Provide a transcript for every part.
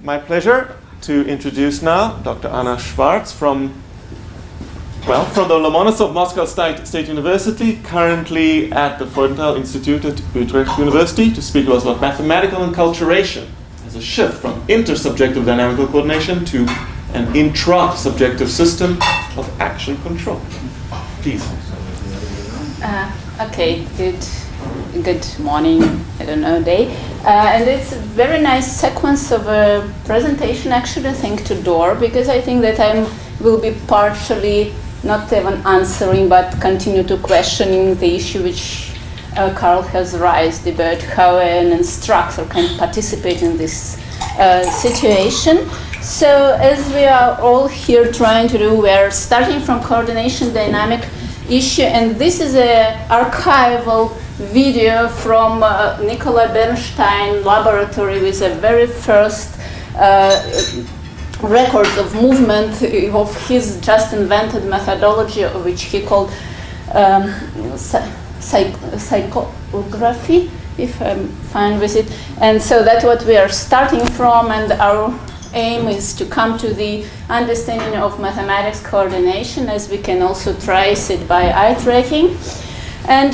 My pleasure to introduce now Dr. Anna Shvarts from the Lomonosov Moscow State University, currently at the Frontal Institute at Utrecht University, to speak to us about mathematical enculturation as a shift from intersubjective dynamical coordination to an intrasubjective system of action control. Please. Okay, good morning, I don't know, day. And it's a very nice sequence of a presentation, actually, thanks to Dor, because I think that I will be partially not even answering, but continue to questioning the issue which Carl has raised about how an instructor can participate in this situation. So as we are all here trying to do, we are starting from coordination dynamic issue, and this is an archival video from Nicola Bernstein laboratory with the very first record of movement of his just invented methodology, which he called psychography, if I'm fine with it. And so that's what we are starting from, and our aim is to come to the understanding of mathematics coordination, as we can also trace it by eye tracking. And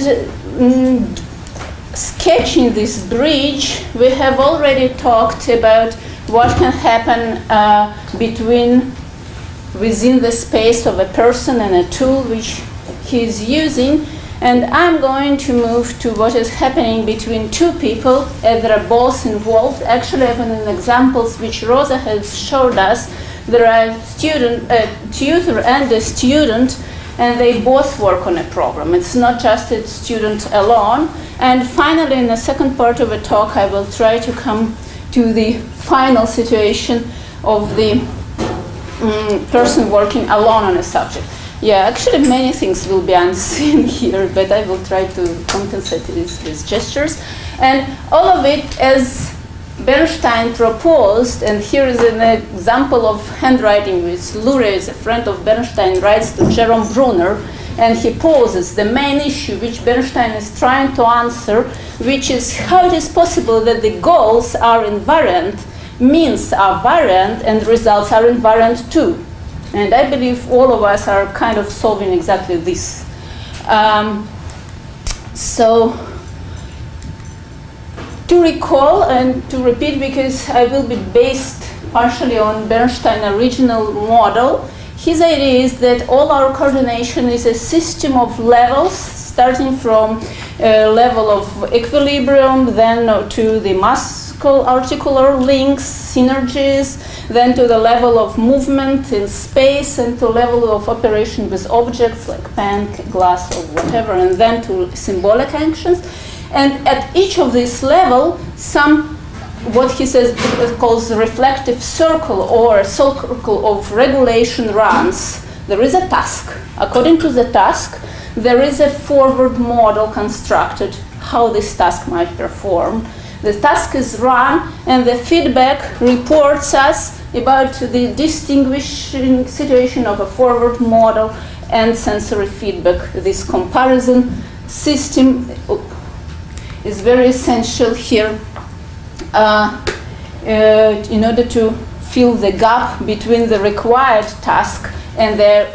sketching this bridge, we have already talked about what can happen within the space of a person and a tool which he is using. And I'm going to move to what is happening between two people, as they are both involved. Actually, even in examples which Rosa has showed us, there are a tutor and a student, and they both work on a problem. It's not just a student alone. And finally, in the second part of the talk, I will try to come to the final situation of the person working alone on a subject. Yeah, actually many things will be unseen here, but I will try to compensate this with gestures. And all of it, as Bernstein proposed, and here is an example of handwriting which Lurie, a friend of Bernstein, writes to Jerome Brunner, and he poses the main issue which Bernstein is trying to answer, which is how it is possible that the goals are invariant, means are variant, and results are invariant too. And I believe all of us are kind of solving exactly this. So to recall and to repeat, because I will be based partially on Bernstein's original model, his idea is that all our coordination is a system of levels, starting from a level of equilibrium, then to the muscular-articular links, synergies, then to the level of movement in space, and to level of operation with objects like pen, glass, or whatever, and then to symbolic actions. And at each of these levels, what he says calls reflective circle, or a circle of regulation runs. There is a task. According to the task, there is a forward model constructed how this task might perform. The task is run, and the feedback reports us about the distinguishing situation of a forward model and sensory feedback. This comparison system is very essential here in order to fill the gap between the required task and the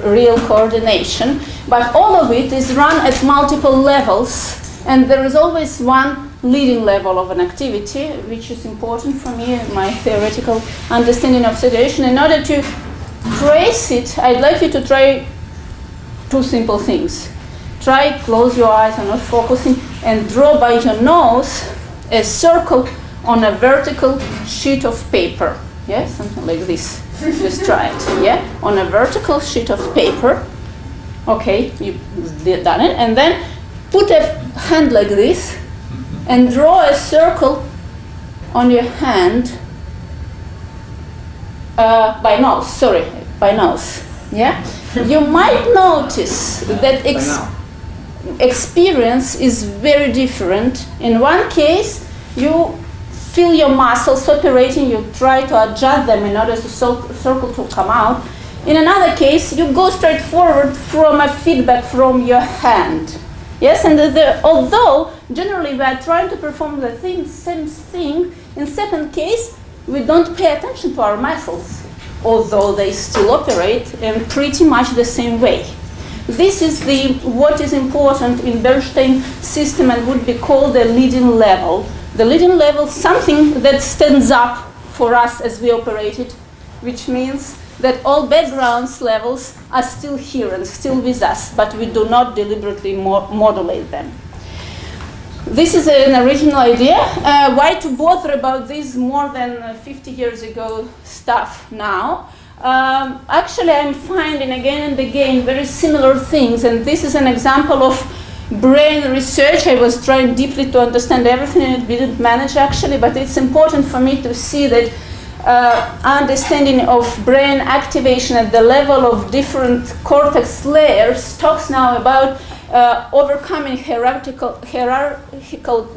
real coordination. But all of it is run at multiple levels, and there is always one leading level of an activity, which is important for me in my theoretical understanding of situation. In order to trace it, I'd like you to try two simple things. Try, close your eyes, I'm not focusing, and draw by your nose a circle on a vertical sheet of paper. Yeah, something like this. Just try it, yeah? On a vertical sheet of paper. Okay, you've done it. And then put a hand like this, and draw a circle on your hand by nose, yeah? You might notice that experience is very different. In one case, you feel your muscles operating, you try to adjust them in order for the circle to come out. In another case, you go straight forward from a feedback from your hand. Yes, and although generally we are trying to perform the same thing, in second case, we don't pay attention to our muscles, although they still operate in pretty much the same way. This is what is important in Bernstein system and would be called the leading level. The leading level, something that stands up for us as we operate it, which means that all backgrounds levels are still here and still with us, but we do not deliberately modulate them. This is an original idea. Why to bother about this more than 50 years ago stuff now? Actually, I'm finding again and again very similar things, and this is an example of brain research. I was trying deeply to understand everything and didn't manage actually, but it's important for me to see that understanding of brain activation at the level of different cortex layers talks now about overcoming hierarchical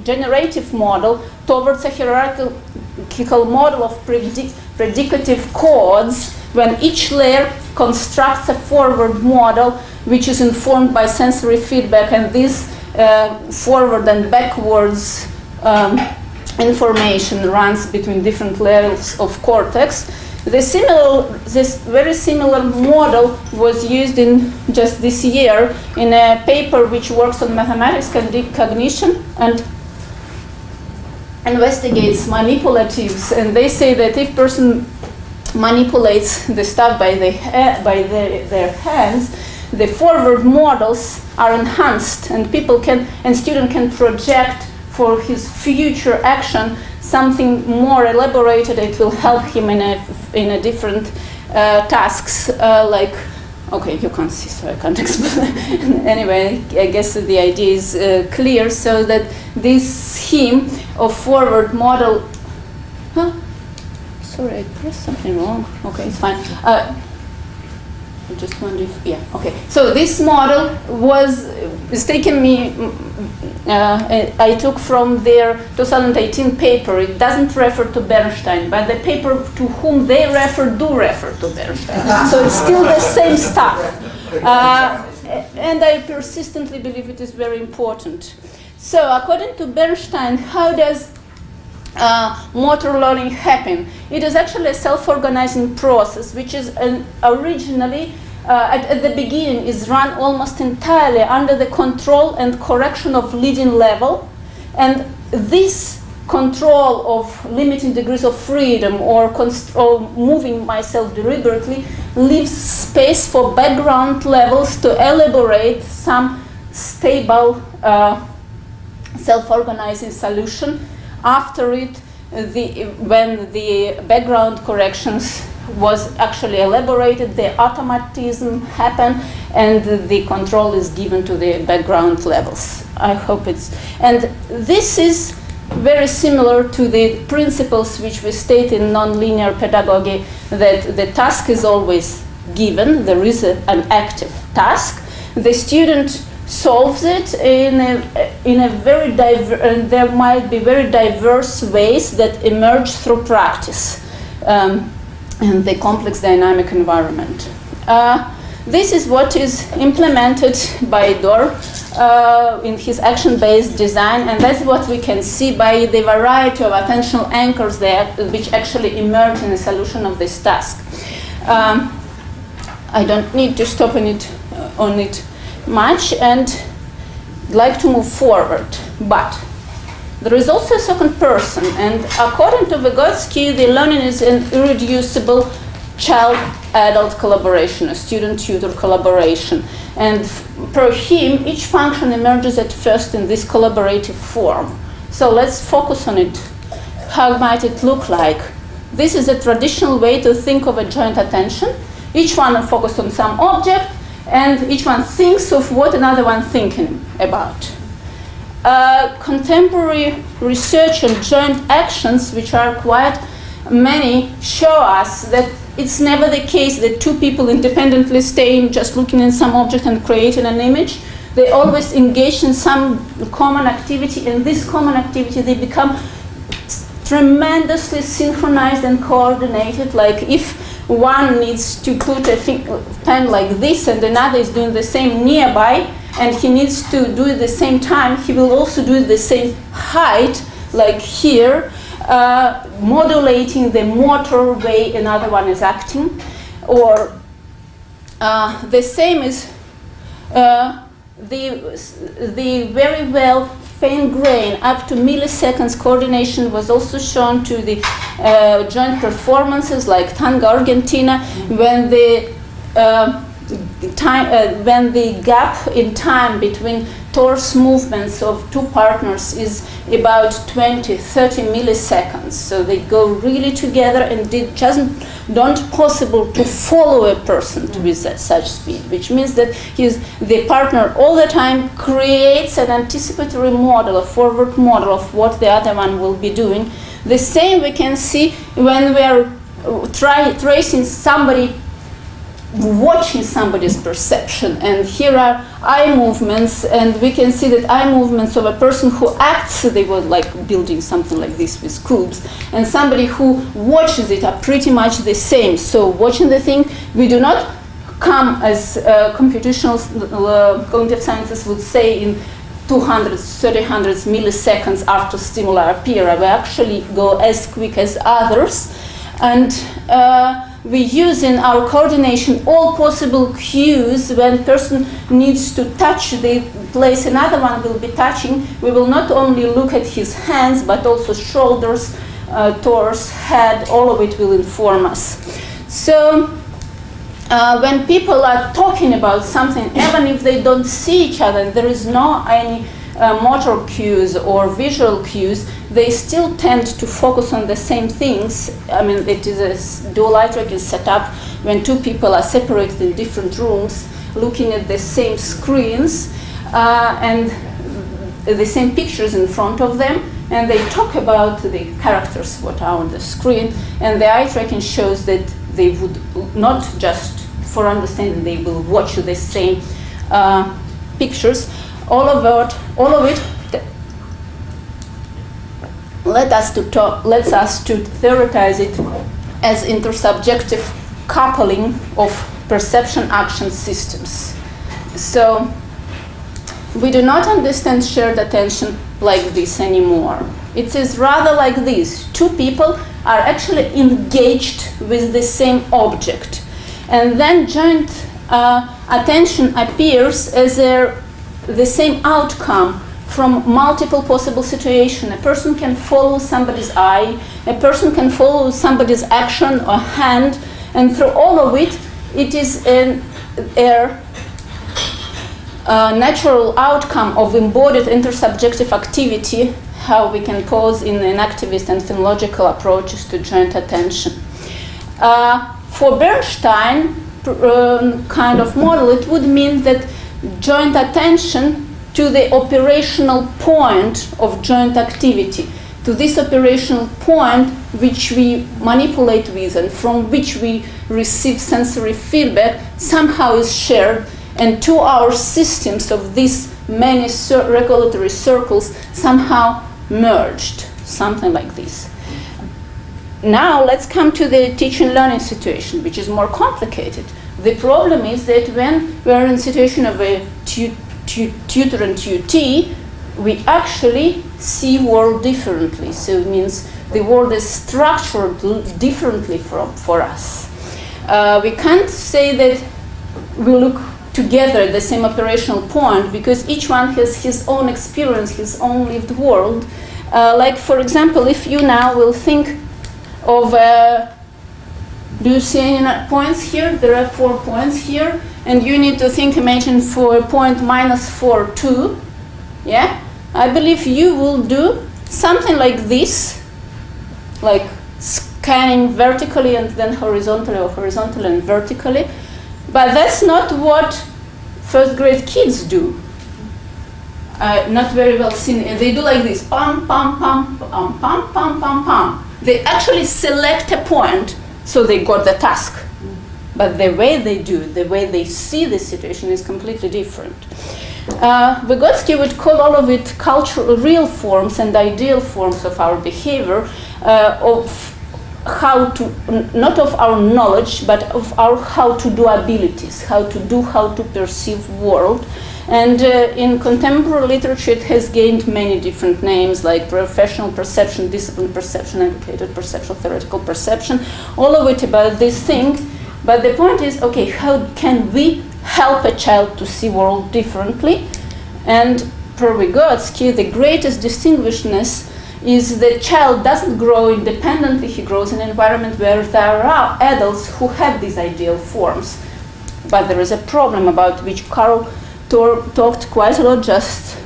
generative model towards a hierarchical model of predicative codes, when each layer constructs a forward model which is informed by sensory feedback, and this forward and backwards information runs between different layers of cortex. This very similar model was used in just this year in a paper which works on mathematics cognition and investigates manipulatives. And they say that if person manipulates the stuff by their hands, the forward models are enhanced, and student can project for his future action something more elaborated. It will help him in a different tasks, like, okay, you can't see, so I can't explain. Anyway, I guess the idea is clear, so that this scheme of forward model, sorry, I pressed something wrong. Okay, it's fine. I just wonder if, yeah, okay. So this model is taken me, I took from their 2018 paper. It doesn't refer to Bernstein, but the paper to whom they do refer to Bernstein. So it's still the same stuff. And I persistently believe it is very important. So according to Bernstein, how does motor learning happen? It is actually a self-organizing process, which is originally at the beginning is run almost entirely under the control and correction of leading level, and this control of limiting degrees of freedom or moving myself deliberately leaves space for background levels to elaborate some stable self-organizing solution. After it, when the background corrections was actually elaborated, the automatism happened, and the control is given to the background levels. I hope and this is very similar to the principles which we state in nonlinear pedagogy, that the task is always given, there is an active task, the student solves it in a very and there might be very diverse ways that emerge through practice in the complex dynamic environment. This is what is implemented by Dor in his action-based design, and that's what we can see by the variety of attentional anchors there, which actually emerge in the solution of this task. I don't need to stop on it much, and like to move forward, but there is also a second person, and according to Vygotsky, the learning is an irreducible child-adult collaboration, a student-tutor collaboration, and per him, each function emerges at first in this collaborative form. So let's focus on it. How might it look like? This is a traditional way to think of a joint attention. Each one is focused on some object, and each one thinks of what another one thinking about. Contemporary research on joint actions, which are quite many, show us that it's never the case that two people independently staying just looking at some object and creating an image. They always engage in some common activity, and this common activity, they become tremendously synchronized and coordinated. Like if one needs to put a pen like this and another is doing the same nearby, and he needs to do it at the same time, he will also do it the same height, like here. modulating the motor way another one is acting. Or the same is the very well fine-grained, up to milliseconds coordination was also shown to the joint performances like Tango Argentina, when the gap in time between torse movements of two partners is about 20-30 milliseconds. So they go really together, and it don't possible to follow a person with such speed, which means that the partner all the time creates an anticipatory model, a forward model of what the other one will be doing. The same we can see when we are tracing somebody, watching somebody's perception, and here are eye movements, and we can see that eye movements of a person who acts, they were like building something like this with cubes, and somebody who watches it are pretty much the same. So watching the thing, we do not come as computational cognitive scientists would say in 200, 300 milliseconds after stimuli appear. We actually go as quick as others, and we use in our coordination all possible cues. When person needs to touch the place another one will be touching, we will not only look at his hands, but also shoulders, torso, head, all of it will inform us. So when people are talking about something, even if they don't see each other, there is no any motor cues or visual cues, they still tend to focus on the same things. I mean, it is a dual eye track is set up when two people are separated in different rooms, looking at the same screens and the same pictures in front of them, and they talk about the characters what are on the screen, and the eye tracking shows that they would not just for understanding, they will watch the same pictures. All of it lets us to theorize it as intersubjective coupling of perception action systems. So we do not understand shared attention like this anymore. It is rather like this. Two people are actually engaged with the same object, and then joint attention appears as the same outcome from multiple possible situations. A person can follow somebody's eye, a person can follow somebody's action or hand, and through all of it, it is a natural outcome of embodied intersubjective activity, how we can pose in an activist and phenological approaches to joint attention. For Bernstein kind of model, it would mean that joint attention to the operational point of joint activity, to this operational point which we manipulate with and from which we receive sensory feedback, somehow is shared, and to our systems of these many regulatory circles somehow merged, something like this. Now let's come to the teaching learning situation, which is more complicated. The problem is that when we are in a situation of a tutor and tutee, we actually see world differently. So it means the world is structured differently for us. We can't say that we look together at the same operational point, because each one has his own experience, his own lived world. Like, for example, if you now will think of do you see any points here? There are 4 points here, and you need to imagine for a point -4, 2. Yeah? I believe you will do something like this, like scanning vertically and then horizontally, or horizontally and vertically. But that's not what first grade kids do. Not very well seen. They do like this, pam, pam, pam, pam, pam, pam, pam, pam. They actually select a point, so they got the task. But the way they do it, the way they see the situation is completely different. Vygotsky would call all of it cultural real forms and ideal forms of our behavior, of how to, not of our knowledge, but of our how to do abilities, how to perceive world. And in contemporary literature, it has gained many different names, like professional perception, disciplined perception, educated perception, theoretical perception, all of it about this thing. But the point is, okay, how can we help a child to see world differently? And per Vygotsky, the greatest distinguishedness is the child doesn't grow independently, he grows in an environment where there are adults who have these ideal forms. But there is a problem about which Carl talked quite a lot just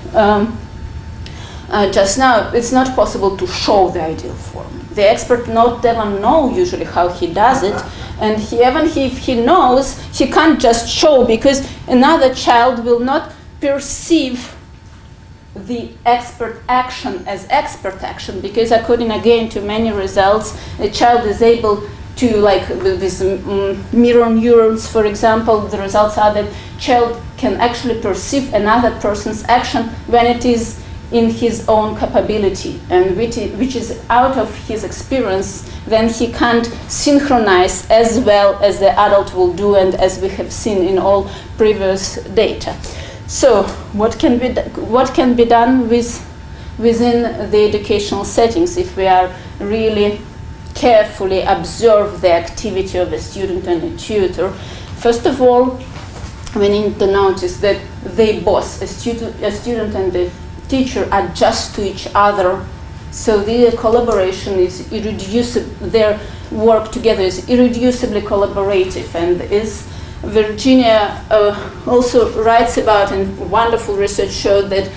now. It's not possible to show the ideal form. The expert not even know usually how he does it, and even if he knows, he can't just show, because another child will not perceive the expert action as expert action, because according again to many results, a child is able to, like with mirror neurons, for example, the results are that child can actually perceive another person's action when it is in his own capability, and which is out of his experience, then he can't synchronize as well as the adult will do, and as we have seen in all previous data. So what can be done within the educational settings if we are really carefully observe the activity of a student and a tutor? First of all, we need to notice that they both, a student and the teacher, adjust to each other. So the collaboration is irreducible, their work together is irreducibly collaborative, and is Virginia also writes about, and wonderful research showed that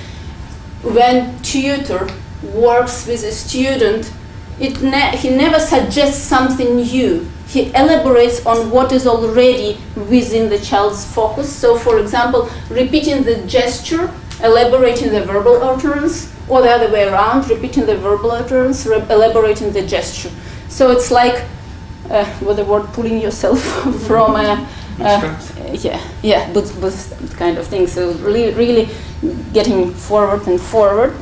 when tutor works with a student, he never suggests something new. He elaborates on what is already within the child's focus. So, for example, repeating the gesture, elaborating the verbal utterance, or the other way around, repeating the verbal utterance, elaborating the gesture. So it's like, what the word, pulling yourself from a bootstraps kind of thing. So really getting forward and forward.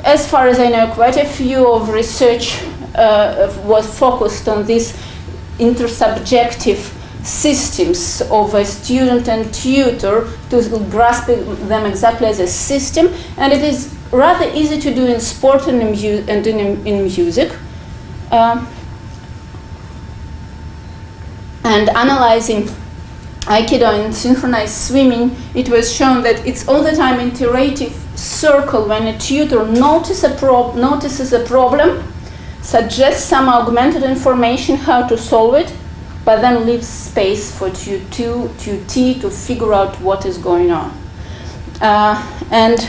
As far as I know, quite a few of research was focused on these intersubjective systems of a student and tutor, to grasp them exactly as a system, and it is rather easy to do in sport and in music. And analyzing Aikido and synchronized swimming, it was shown that it's all the time an iterative circle when a tutor notices a problem, suggests some augmented information how to solve it, but then leaves space for tutee to figure out what is going on. And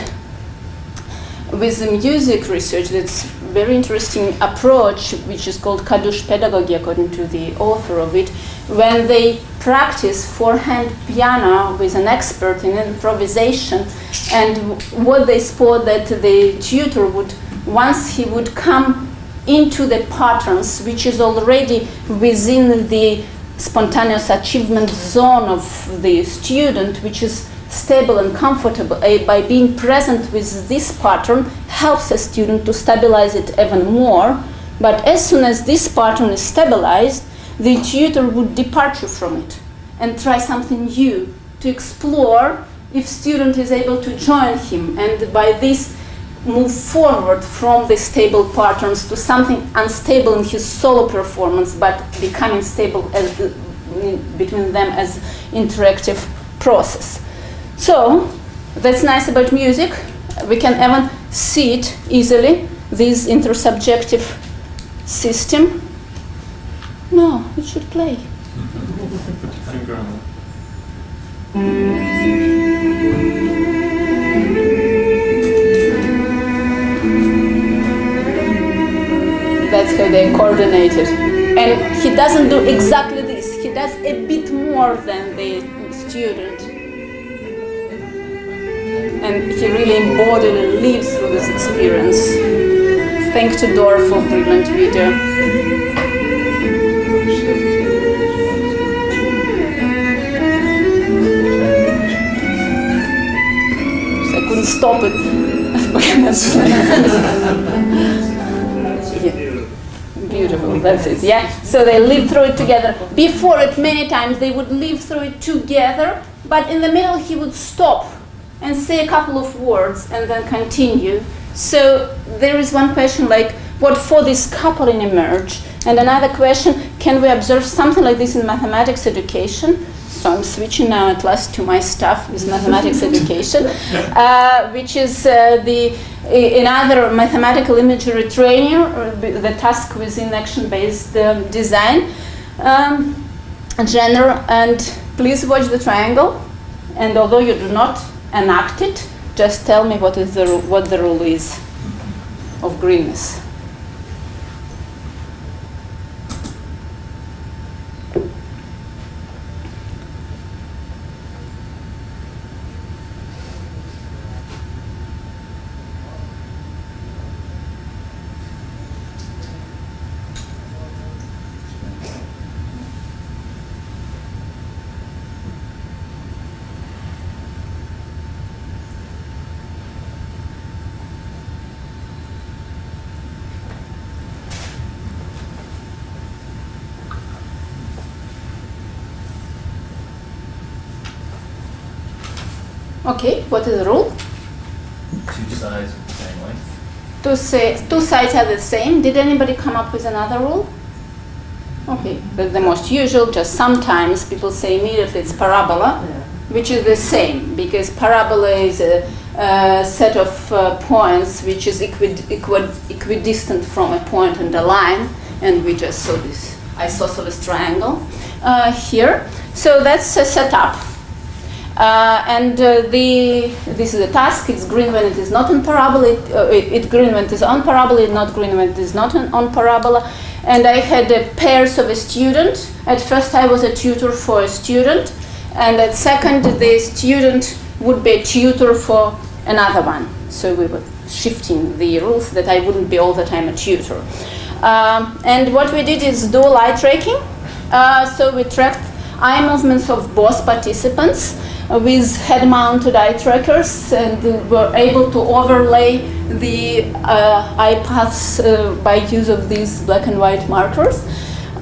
with the music research, that's very interesting approach, which is called Kadesh Pedagogy, according to the author of it, when they practice four-hand piano with an expert in improvisation, and what they spot that the tutor would, once he would come into the patterns, which is already within the spontaneous achievement zone of the student, which is stable and comfortable, by being present with this pattern, helps a student to stabilize it even more. But as soon as this pattern is stabilized, the tutor would depart from it and try something new to explore if student is able to join him, and by this move forward from the stable patterns to something unstable in his solo performance, but becoming stable as between them as interactive process. So that's nice about music. We can even see it easily, this intersubjective system. No, it should play. Put your finger on it. That's how they coordinated. And he doesn't do exactly this. He does a bit more than the student. And he really embodied and lives through this experience. Thanks to Dora for brilliant video. I couldn't stop it. Yeah. Beautiful, that's it, yeah? So they live through it together. Before it, many times, they would live through it together, but in the middle he would stop and say a couple of words and then continue. So there is one question like, what for this coupling emerge? And another question, can we observe something like this in mathematics education? So I'm switching now at last to my stuff with mathematics education, which is another mathematical imagery training, the task within action-based design genre. And please watch the triangle. And although you do not enact it, just tell me what the rule is of greenness. Okay, what is the rule? Two sides with the same length. Two sides are the same. Did anybody come up with another rule? Okay, but the most usual, just sometimes people say immediately it's parabola, which is the same, because parabola is a set of points which is equidistant from a point and a line, and we just saw this isosceles triangle here. So that's a setup. This is a task. It's green when it is not on parabola. It's green when it is on parabola. It's not green when it is not on parabola. And I had pairs of a student. At first, I was a tutor for a student, and at second, the student would be a tutor for another one. So we were shifting the rules that I wouldn't be all the time a tutor. And what we did is dual eye tracking. So we tracked eye movements of both participants with head-mounted eye trackers, and were able to overlay the eye paths by use of these black and white markers.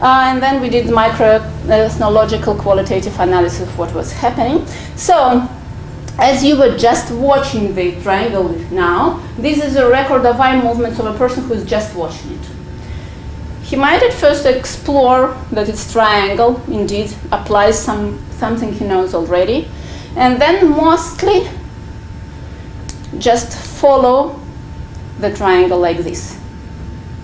And then we did micro-ethnological qualitative analysis of what was happening. So, as you were just watching the triangle now, this is a record of eye movements of a person who is just watching it. He might at first explore that its triangle indeed applies something he knows already, and then mostly just follow the triangle like this.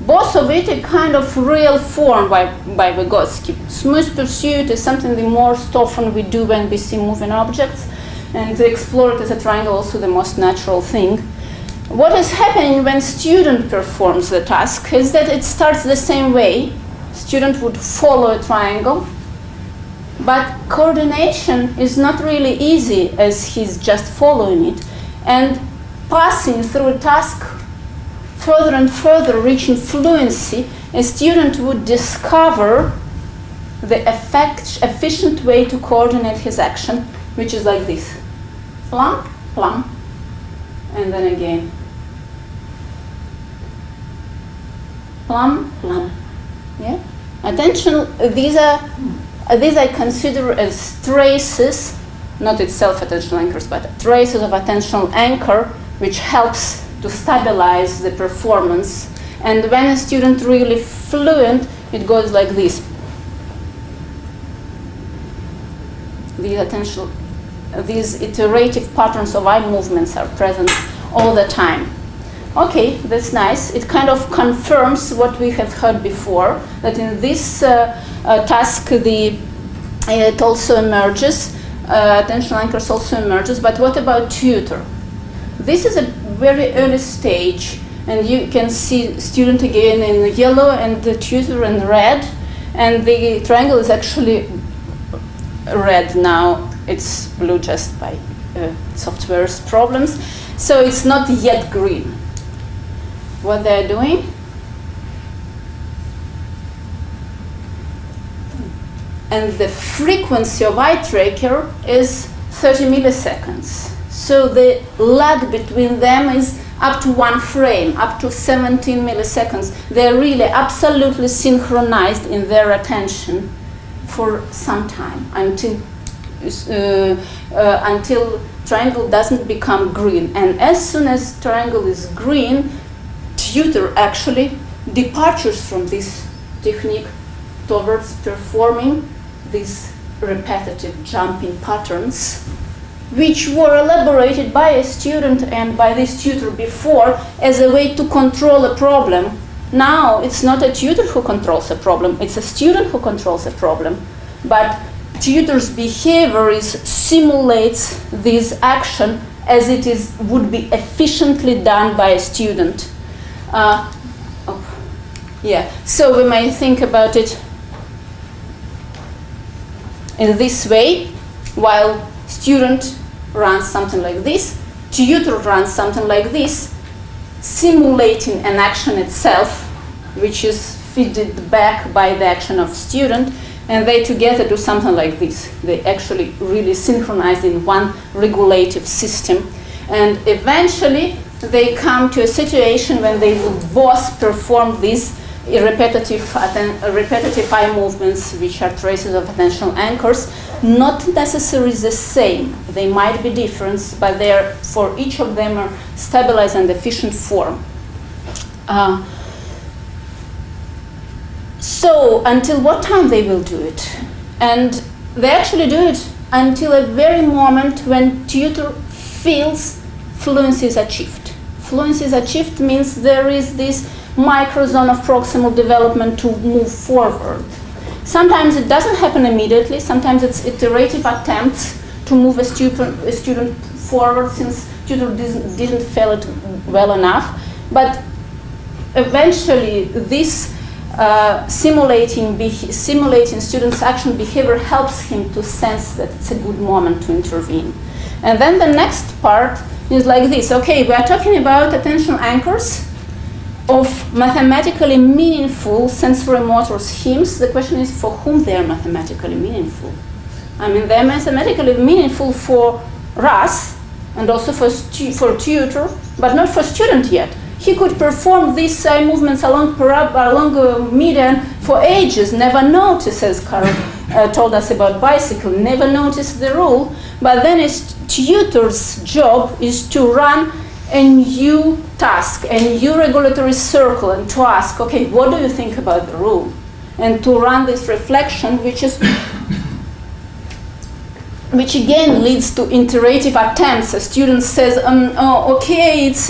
Both of it a kind of real form by Vygotsky. Smooth pursuit is something the most often we do when we see moving objects, and to explore it as a triangle also the most natural thing. What is happening when student performs the task is that it starts the same way. Student would follow a triangle, but coordination is not really easy as he's just following it. And passing through a task further and further, reaching fluency, a student would discover the efficient way to coordinate his action, which is like this. Plum, plum, and then again. Plum, plum. Yeah? Attention, these I consider as traces, not itself attentional anchors, but traces of attentional anchor, which helps to stabilize the performance. And when a student really fluent, it goes like this. These iterative patterns of eye movements are present all the time. Okay, that's nice. It kind of confirms what we have heard before, that in this task it also emerges, attentional anchors also emerges, but what about tutor? This is a very early stage, and you can see student again in yellow and the tutor in red, and the triangle is actually red now. It's blue just by software's problems, so it's not yet green. What they're doing? And the frequency of eye tracker is 30 milliseconds. So the lag between them is up to 1 frame, up to 17 milliseconds. They're really absolutely synchronized in their attention for some time until triangle doesn't become green. And as soon as triangle is green, tutor actually departures from this technique towards performing these repetitive jumping patterns, which were elaborated by a student and by this tutor before as a way to control a problem. Now it's not a tutor who controls a problem, it's a student who controls a problem. But tutor's behavior simulates this action as it would be efficiently done by a student. So we may think about it in this way. While student runs something like this, tutor runs something like this, simulating an action itself, which is feeded back by the action of student, and they together do something like this. They actually really synchronize in one regulative system, and eventually they come to a situation when they will both perform these repetitive eye movements, which are traces of attentional anchors, not necessarily the same. They might be different, but they're, for each of them, are stabilized and efficient form. So until what time they will do it? And they actually do it until a very moment when tutor feels fluency is achieved. Fluency is achieved means there is this micro zone of proximal development to move forward. Sometimes it doesn't happen immediately. Sometimes it's iterative attempts to move a student forward since tutor didn't feel it well enough. But eventually this simulating students' action behavior helps him to sense that it's a good moment to intervene. And then the next part is like this. Okay, we are talking about attentional anchors of mathematically meaningful sensory-motor schemes. The question is for whom they are mathematically meaningful. I mean, they're mathematically meaningful for us and also for tutor, but not for student yet. He could perform these eye movements along median for ages, never notice, as Carl told us about bicycle, never notice the rule, but then his tutor's job is to run a new task, a new regulatory circle, and to ask, okay, what do you think about the rule? And to run this reflection, which again leads to iterative attempts. A student says, okay, it's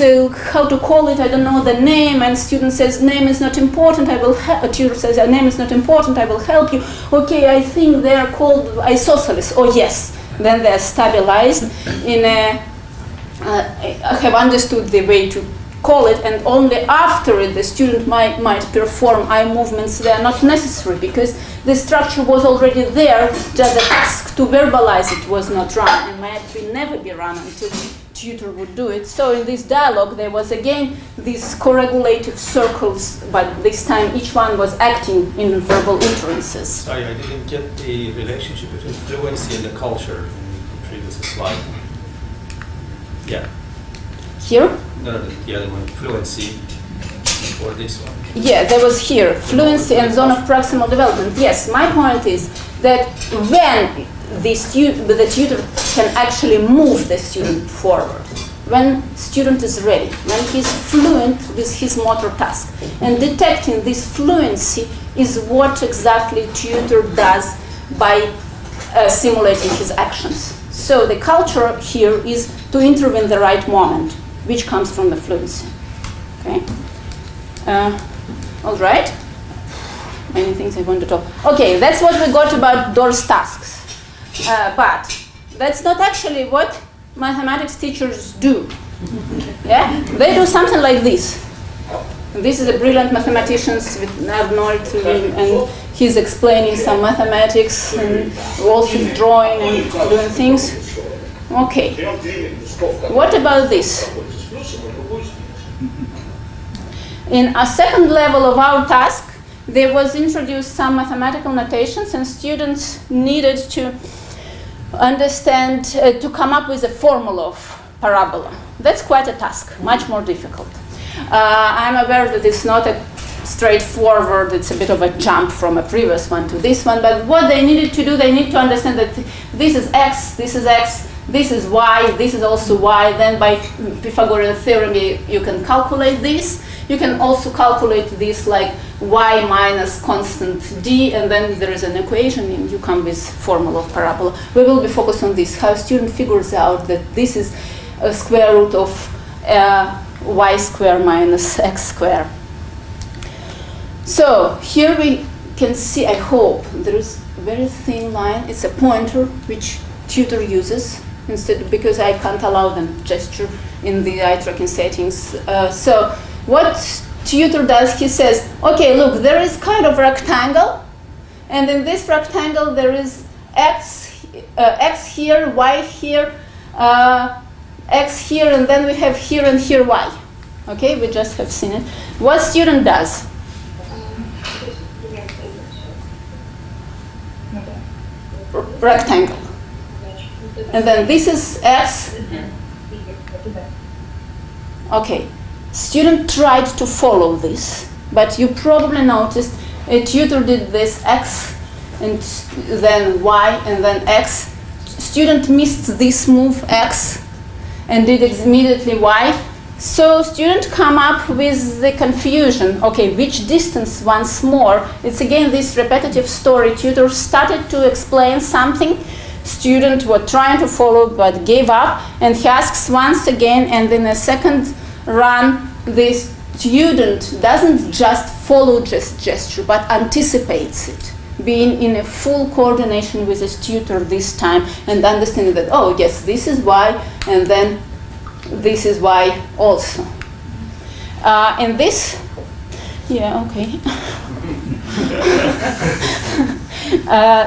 how to call it, I don't know the name, and student says, name is not important, I will help. A tutor says, name is not important, I will help you. Okay, I think they are called isosceles. Oh yes, then they are stabilized in a have understood the way to call it, and only after it the student might perform eye movements. They are not necessary because the structure was already there, just the task to verbalize it was not run and might never be run until tutor would do it. So in this dialogue there was again these co-regulative circles, but this time each one was acting in verbal utterances. Sorry, I didn't get the relationship between fluency and the culture in the previous slide. Yeah. Here? No, the other one, fluency, or this one. Yeah, there was here, fluency and zone of proximal development. Yes, my point is that when the tutor can actually move the student forward, when student is ready, when he's fluent with his motor task, and detecting this fluency is what exactly tutor does by simulating his actions. So the culture here is to intervene the right moment, which comes from the fluency. Okay. All right. Many things I want to talk. Okay, that's what we got about those tasks. But that's not actually what mathematics teachers do. Yeah, they do something like this. This is a brilliant mathematician with Arnold, and he's explaining some mathematics and also drawing and doing things. Okay. What about this? In a second level of our task, there was introduced some mathematical notations, and students needed to understand, to come up with a formula of parabola. That's quite a task, much more difficult. I'm aware that it's not a straightforward, it's a bit of a jump from a previous one to this one, but what they needed to do, they need to understand that this is x, this is x, this is y, this is also y. Then by Pythagorean theorem you can calculate this. You can also calculate this like y minus constant d, and then there is an equation and you come with formula of parabola. We will be focused on this, how a student figures out that this is a square root of y square minus x square. So here we can see, I hope, there is a very thin line. It's a pointer which tutor uses instead, because I can't allow them gesture in the eye tracking settings. So what tutor does, he says, okay, look, there is kind of rectangle, and in this rectangle there is x here, y here, x here, and then we have here and here y. Okay, we just have seen it. What student does? Rectangle. And then this is x. Okay. Student tried to follow this, but you probably noticed a tutor did this x and then y and then x. Student missed this move x and did immediately y. So student come up with the confusion, okay, which distance once more? It's again this repetitive story. Tutor started to explain something, student was trying to follow but gave up, and he asks once again, and in a second run, this student doesn't just follow just gesture, but anticipates it, being in a full coordination with his tutor this time, and understanding that, oh yes, this is y, and then this is y also. And this, yeah, okay.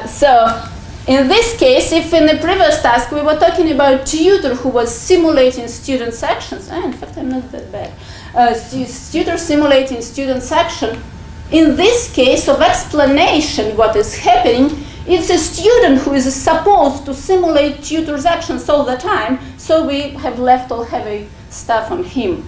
So in this case, if in the previous task we were talking about tutor who was simulating students' actions, in fact I'm not that bad, tutor simulating students' action, in this case of explanation what is happening, it's a student who is supposed to simulate tutor's actions all the time, so we have left all heavy stuff on him.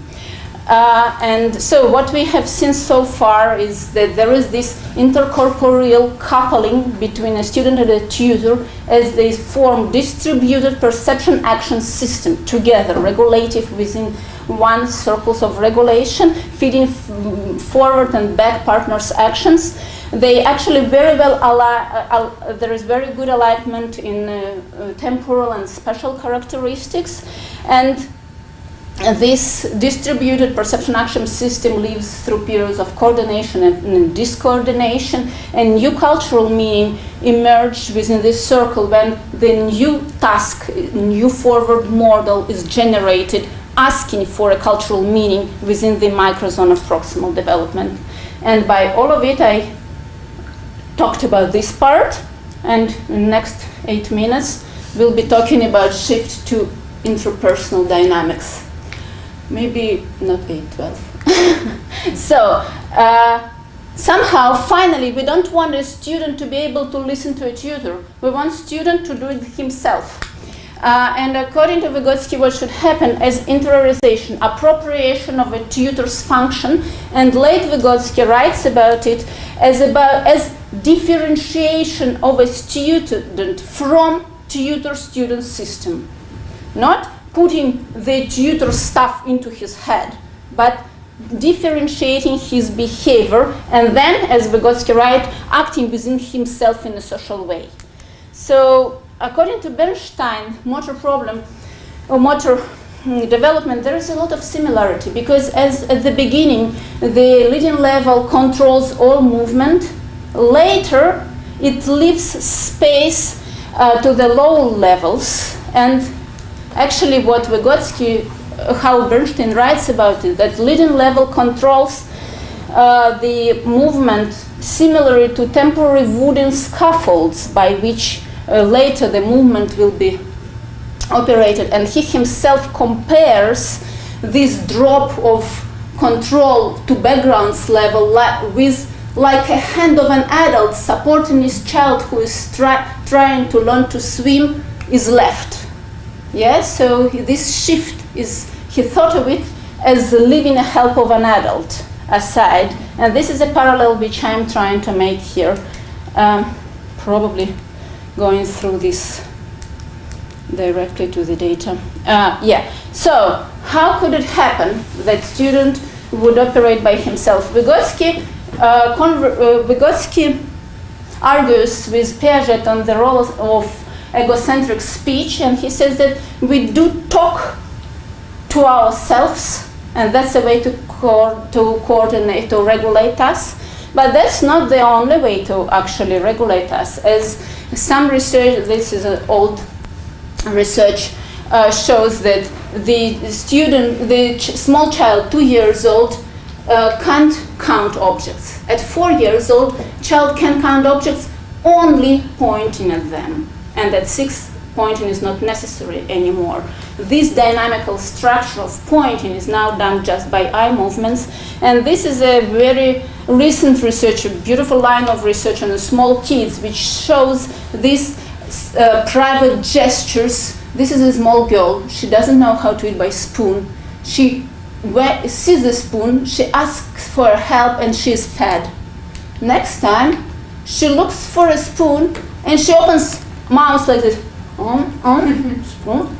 And so what we have seen so far is that there is this intercorporeal coupling between a student and a tutor as they form distributed perception action system together, regulative within one circles of regulation, feeding forward and back partners' actions. They actually very well there is very good alignment in temporal and spatial characteristics, and this distributed perception action system lives through periods of coordination and discoordination, and new cultural meaning emerge within this circle when the new task, new forward model is generated, asking for a cultural meaning within the microzone of proximal development. And by all of it, I talked about this part, and in the next 8 minutes, we'll be talking about shift to interpersonal dynamics. Maybe not 8, 12. So, somehow, finally, we don't want a student to be able to listen to a tutor. We want student to do it himself. And according to Vygotsky, what should happen as interiorization, appropriation of a tutor's function, and late Vygotsky writes about it as differentiation of a student from tutor-student system. Not putting the tutor stuff into his head, but differentiating his behavior, and then, as Vygotsky writes, acting within himself in a social way. So, according to Bernstein, motor problem or motor development, there is a lot of similarity, because as at the beginning, the leading level controls all movement. Later, it leaves space to the low levels, and actually what Vygotsky, how Bernstein writes about it, that leading level controls the movement similarly to temporary wooden scaffolds by which later the movement will be operated. And he himself compares this drop of control to backgrounds level with like a hand of an adult supporting his child who is trying to learn to swim is left. Yes, so this shift is, he thought of it as leaving the help of an adult aside. And this is a parallel which I'm trying to make here. Probably going through this directly to the data. Yeah, so how could it happen that student would operate by himself? Vygotsky argues with Piaget on the role of egocentric speech, and he says that we do talk to ourselves, and that's a way to coordinate, to regulate us. But that's not the only way to actually regulate us. As some research, this is an old research, shows that the student, the small child, 2 years old, can't count objects. At 4 years old, child can count objects only pointing at them. And at 6, pointing is not necessary anymore. This dynamical structure of pointing is now done just by eye movements. And this is a very recent research, a beautiful line of research on the small kids, which shows these private gestures. This is a small girl. She doesn't know how to eat by spoon. She sees the spoon, she asks for help, and she is fed. Next time, she looks for a spoon, and she opens mouth like this. Spoon,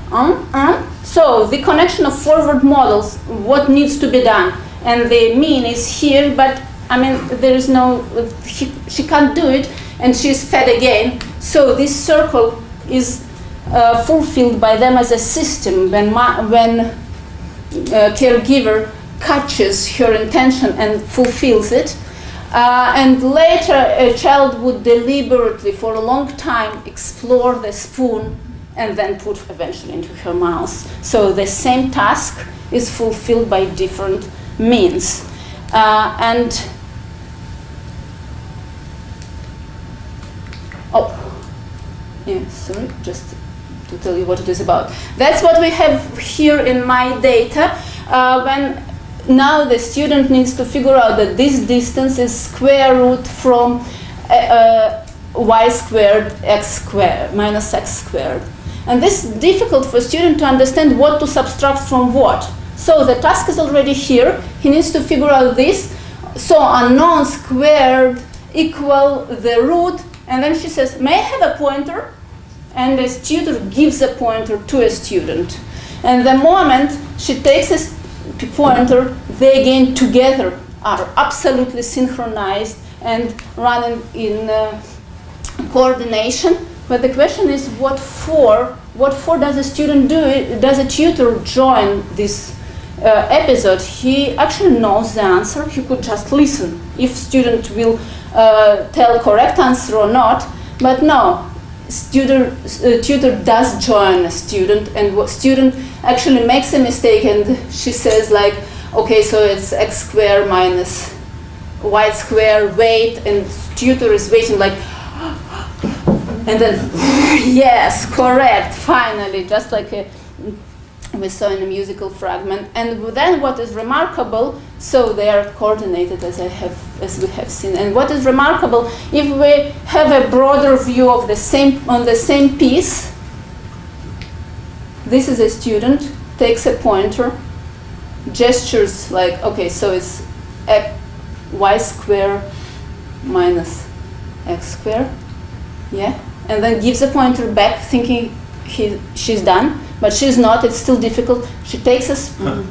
So the connection of forward models, what needs to be done, and the mean is here, but I mean there is no, she can't do it, and she's fed again. So this circle is fulfilled by them as a system when caregiver catches her intention and fulfills it. And later, a child would deliberately, for a long time, explore the spoon and then put eventually into her mouth. So the same task is fulfilled by different means. Sorry, just to tell you what it is about. That's what we have here in my data. When now the student needs to figure out that this distance is square root from y squared x squared minus x squared. And this is difficult for a student to understand what to subtract from what. So the task is already here. He needs to figure out this. So unknown squared equal the root. And then she says, may I have a pointer? And the tutor gives a pointer to a student. And the moment she takes a pointer, they again together are absolutely synchronized and running in coordination. But the question is, what for? What for does a student do it? Does a tutor join this episode? He actually knows the answer. He could just listen if student will tell correct answer or not. But no, tutor does join a student, and student actually makes a mistake, and she says like, okay, so it's x squared minus y squared, wait, and tutor is waiting like, and then yes, correct, finally, just like we saw in a musical fragment. And then what is remarkable, so they are coordinated as we have seen. And what is remarkable, if we have a broader view of the same piece, this is a student, takes a pointer, gestures like, okay, so it's y squared minus x squared, yeah, and then gives a pointer back thinking she's done, but she's not, it's still difficult. She takes a spoon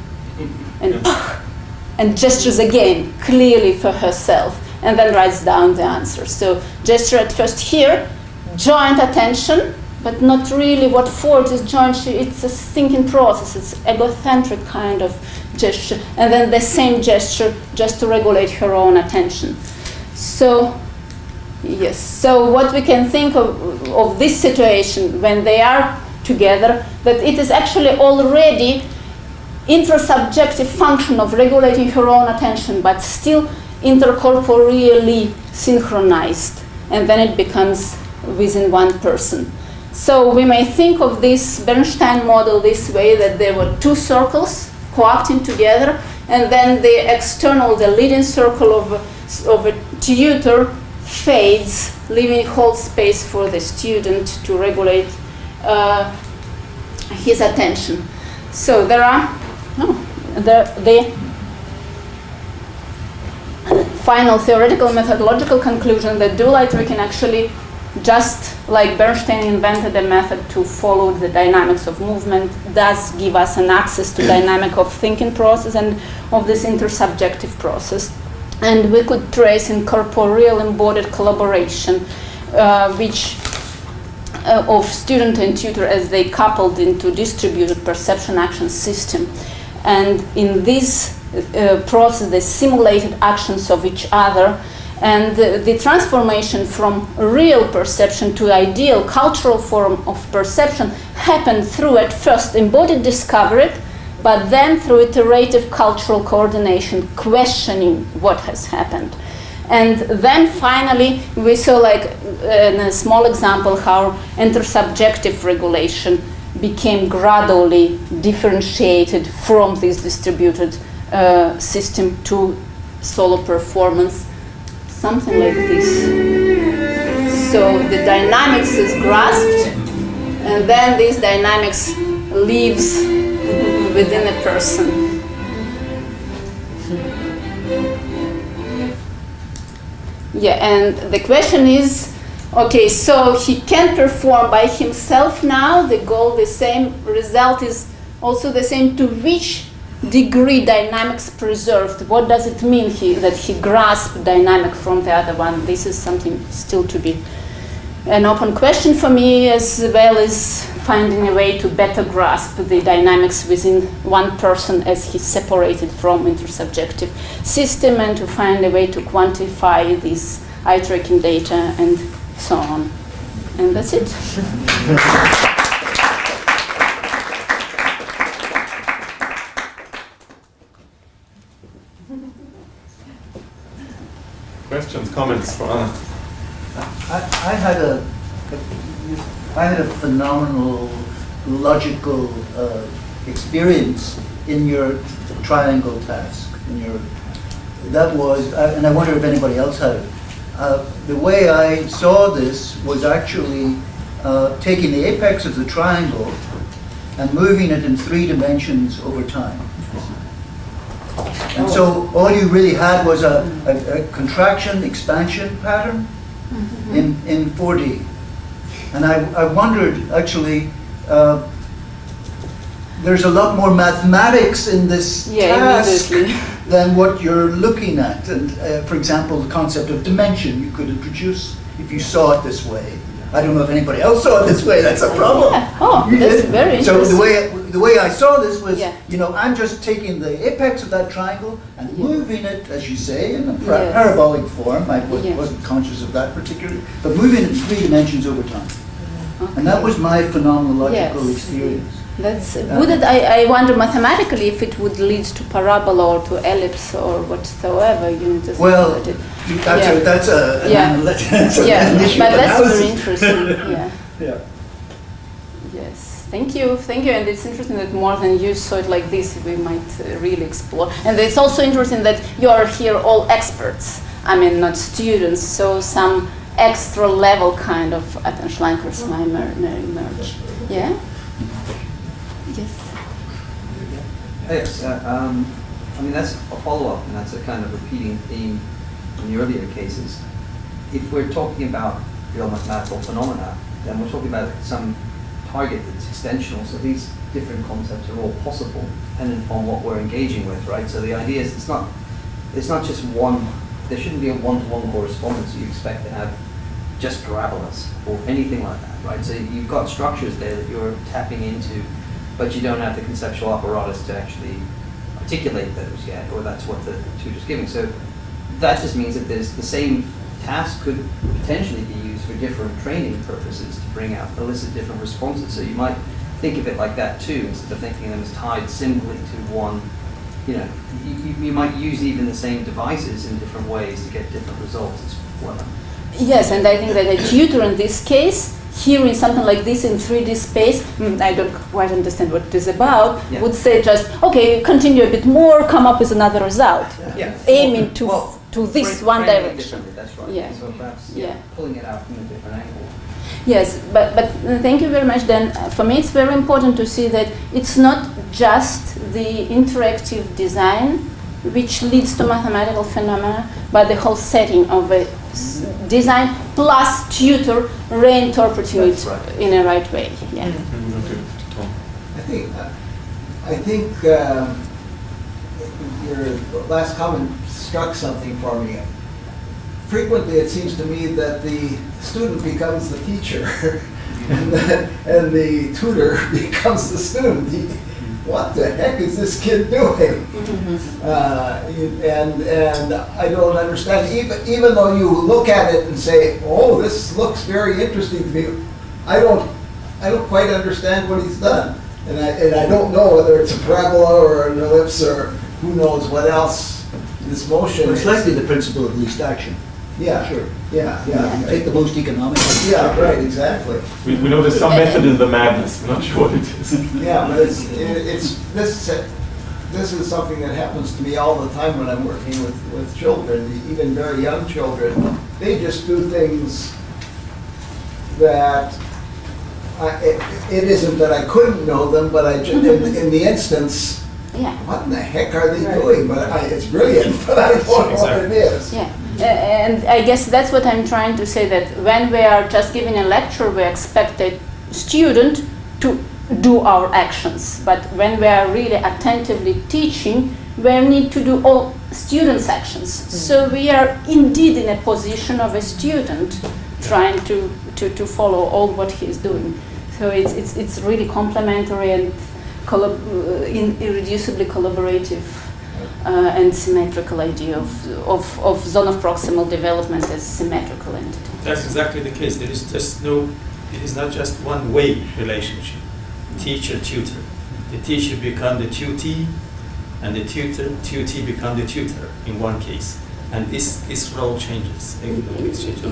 and gestures again, clearly for herself, and then writes down the answer. So gesture at first here, joint attention, but not really what for it is joint, it's a thinking process, it's egocentric kind of gesture, and then the same gesture just to regulate her own attention. So, yes, so what we can think of this situation when they are together, that it is actually already intersubjective function of regulating her own attention, but still intercorporeally synchronized, and then it becomes within one person. So we may think of this Bernstein model this way, that there were two circles coacting together, and then the external, the leading circle of a tutor fades, leaving whole space for the student to regulate his attention. So there are the final theoretical methodological conclusion that dual eye tracking actually, just like Bernstein invented a method to follow the dynamics of movement, does give us an access to dynamic of thinking process and of this intersubjective process. And we could trace incorporeal embodied collaboration, which of student and tutor as they coupled into distributed perception action system. And in this process, they simulated actions of each other, and the transformation from real perception to ideal cultural form of perception happened through, at first, embodied discovery, but then through iterative cultural coordination, questioning what has happened. And then finally, we saw, like in a small example, how intersubjective regulation became gradually differentiated from this distributed system to solo performance, something like this. So the dynamics is grasped, and then this dynamics lives within a person. Yeah, and the question is, okay, so he can perform by himself now, the goal the same, result is also the same. To which degree dynamics preserved? What does it mean that he grasped dynamic from the other one? This is something still to be an open question for me, as well as finding a way to better grasp the dynamics within one person as he's separated from intersubjective system, and to find a way to quantify these eye tracking data and so on. And that's it. Questions, comments for Anna? I had a phenomenal logical experience in your triangle task. And I wonder if anybody else had it. The way I saw this was actually taking the apex of the triangle and moving it in 3 dimensions over time. And so all you really had was a contraction, expansion pattern in 4D. And I wondered, actually, there's a lot more mathematics in this task than what you're looking at. And for example, the concept of dimension you could produce if you saw it this way. I don't know if anybody else saw it this way. That's a problem. Yeah. Oh, that's very so interesting. the way I saw this was, you know, I'm just taking the apex of that triangle and moving it, as you say, in a parabolic form. I wasn't conscious of that particularly, but moving it in 3 dimensions over time. Okay. And that was my phenomenological experience. That's would it? I wonder mathematically if it would lead to parabola or to ellipse or whatsoever. You just well, that's an issue. But that's very interesting. Yeah. Yeah. Yes. Thank you. And it's interesting that more than you saw it like this, we might really explore. And it's also interesting that you are here all experts. I mean, not students. So some extra level kind of attention anchors might emerge. Yeah. Yes, I mean, that's a follow-up, and that's a kind of repeating theme in the earlier cases. If we're talking about real mathematical phenomena, then we're talking about some target that's extensional, so these different concepts are all possible, depending upon what we're engaging with, right? So the idea is it's not just one, there shouldn't be a one-to-one correspondence you expect to have just parabolas or anything like that, right? So you've got structures there that you're tapping into, but you don't have the conceptual apparatus to actually articulate those yet, or that's what the tutor's giving. So that just means that there's the same task could potentially be used for different training purposes to elicit different responses. So you might think of it like that too, instead of thinking of them as tied simply to one, you know, you might use even the same devices in different ways to get different results as well. Yes, and I think that a tutor in this case, hearing something like this in 3D space, I don't quite understand what it is about, would say just, okay, continue a bit more, come up with another result, aiming to this one direction. That's right. Yeah. So perhaps pulling it out from a different angle. Yes, but thank you very much. Then for me it's very important to see that it's not just the interactive design which leads to mathematical phenomena, but the whole setting of a design plus tutor reinterpreting it in a right way. Yeah. I think your last comment struck something for me. Frequently, it seems to me that the student becomes the teacher, and the tutor becomes the student. What the heck is this kid doing? And I don't understand. Even though you look at it and say, "Oh, this looks very interesting to me," I don't quite understand what he's done, and I don't know whether it's a parabola or an ellipse or who knows what else. This motion. It's likely the principle of least action. Yeah, Sure. yeah. You take the most economic. Yeah, right, exactly. We know there's some method in the madness. We're not sure what it is. Yeah, but this is something that happens to me all the time when I'm working with children, even very young children. They just do things that it isn't that I couldn't know them, but I just, in the instance, what in the heck are they doing? But it's brilliant, but I don't know what it is. Yeah. And I guess that's what I'm trying to say, that when we are just giving a lecture, we expect a student to do our actions. But when we are really attentively teaching, we need to do all students' actions. So we are indeed in a position of a student trying to follow all what he is doing. So it's really complementary and irreducibly collaborative and symmetrical idea of zone of proximal development as symmetrical entity. That's exactly the case. There is just it is not just one way relationship. Teacher-tutor. The teacher become the tutee, and the tutee become the tutor in one case. And this role changes.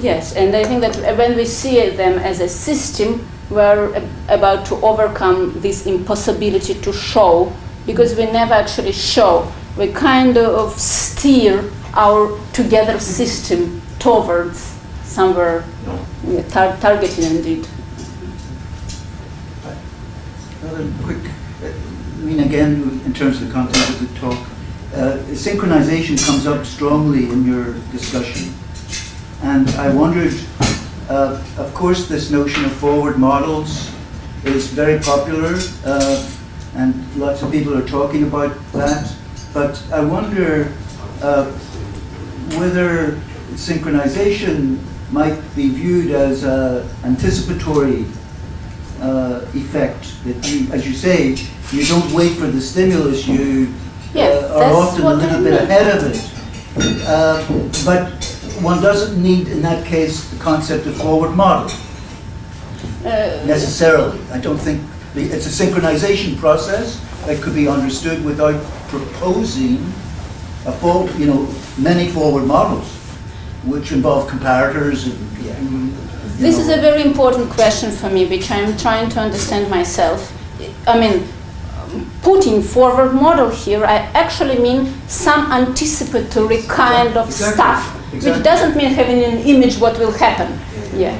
Yes, and I think that when we see them as a system, we're about to overcome this impossibility to show, because we never actually show. We kind of steer our together system towards somewhere targeted indeed. Another quick, again, in terms of the content of the talk, synchronization comes up strongly in your discussion. And I wondered, of course, this notion of forward models is very popular, and lots of people are talking about that. But I wonder whether synchronization might be viewed as an anticipatory effect, that you, as you say, you don't wait for the stimulus, you are often a little bit ahead of it. But one doesn't need, in that case, the concept of forward model necessarily. I don't think it's a synchronization process that could be understood without proposing many forward models, which involve comparators. This is a very important question for me, which I'm trying to understand myself. I mean, putting forward model here, I actually mean some anticipatory kind of stuff, which doesn't mean having an image what will happen. Yeah.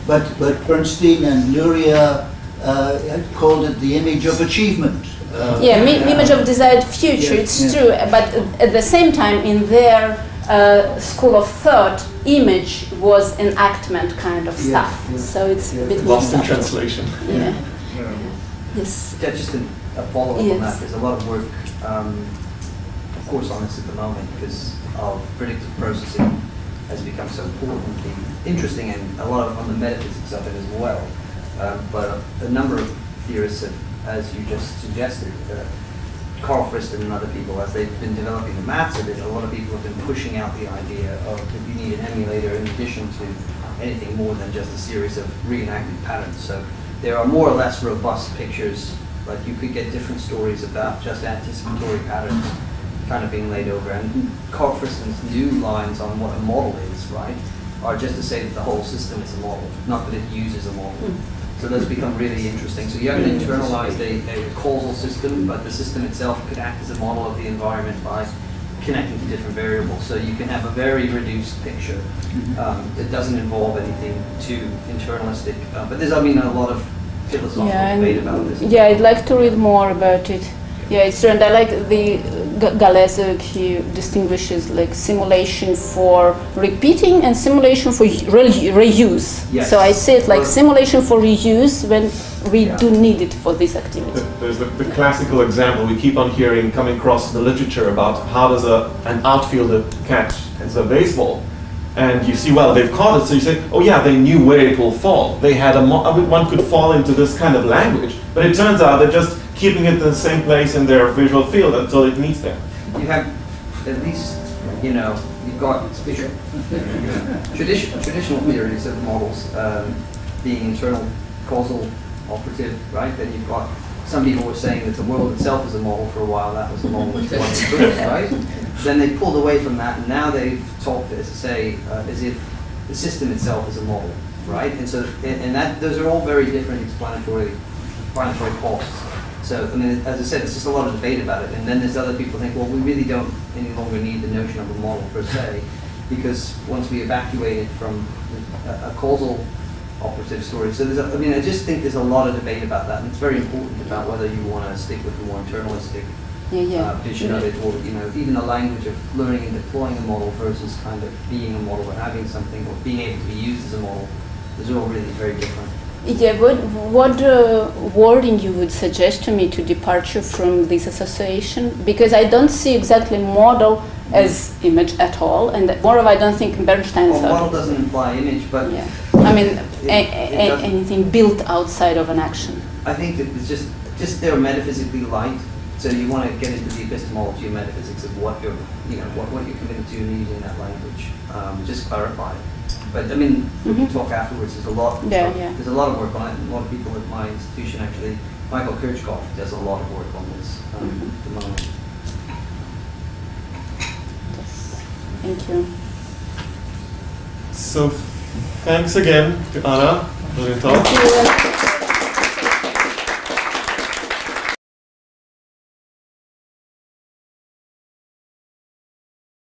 But Bernstein and Luria called it the image of achievement. Image of desired future, it's true, but at the same time in their school of thought, image was enactment kind of stuff. So it's a bit lost in translation. Yeah. Yes. Yeah, just a follow-up on that. There's a lot of work, of course, on this at the moment because of predictive processing has become so importantly interesting, and a lot on the metaphysics of it as well. But a number of theorists have, as you just suggested, Carl Friston and other people, as they've been developing the maths of it, a lot of people have been pushing out the idea of that you need an emulator in addition to anything more than just a series of reenacted patterns. So there are more or less robust pictures, like you could get different stories about just anticipatory patterns kind of being laid over. And Carl Friston's new lines on what a model is, right, are just to say that the whole system is a model, not that it uses a model. So those become really interesting. So you haven't internalized a causal system, but the system itself could act as a model of the environment by connecting to different variables. So you can have a very reduced picture that doesn't involve anything too internalistic. But there's, I mean, a lot of philosophical debate about this. Yeah, I'd like to read more about it. Yeah, it's true, and I like the Galezek, he distinguishes like simulation for repeating and simulation for reuse. Yes. So I say it like simulation for reuse when we do need it for this activity. There's the classical example we keep on hearing coming across in the literature about how does an outfielder catch a baseball. And you see, well, they've caught it, so you say, oh yeah, they knew where it will fall. They had one could fall into this kind of language, but it turns out they're just keeping it in the same place in their visual field until it meets them. You have, at least, you know, you've got traditional theories of models being internal causal operative, right? Then you've got, some people were saying that the world itself is a model for a while. That was the model that won the first, right? Then they pulled away from that, and now they've talked, as I say, as if the system itself is a model, right? And so, and that those are all very different explanatory costs. So, I mean, as I said, it's just a lot of debate about it. And then there's other people who think, well, we really don't any longer need the notion of a model per se, because once we evacuate it from a causal operative story. So I mean, I just think there's a lot of debate about that, and it's very important about whether you want to stick with the more internalistic vision of it, or even the language of learning and deploying a model versus kind of being a model or having something or being able to be used as a model. Those are all really very different. Yeah, what wording you would suggest to me to departure from this association? Because I don't see exactly model as image at all, and moreover, I don't think Bernstein. Well, model doesn't imply image, but yeah, I mean anything built outside of an action. I think that it's just they're metaphysically light, so you want to get into the epistemology of metaphysics of what you're what you're committed to using that language. Just clarify it. But I mean, we can talk afterwards. There's a lot. There's a lot of work on it. And a lot of people at my institution actually. Michael Kirchhoff does a lot of work on this at the moment. Thank you. So, thanks again to Anna. Brilliant talk. Thank you.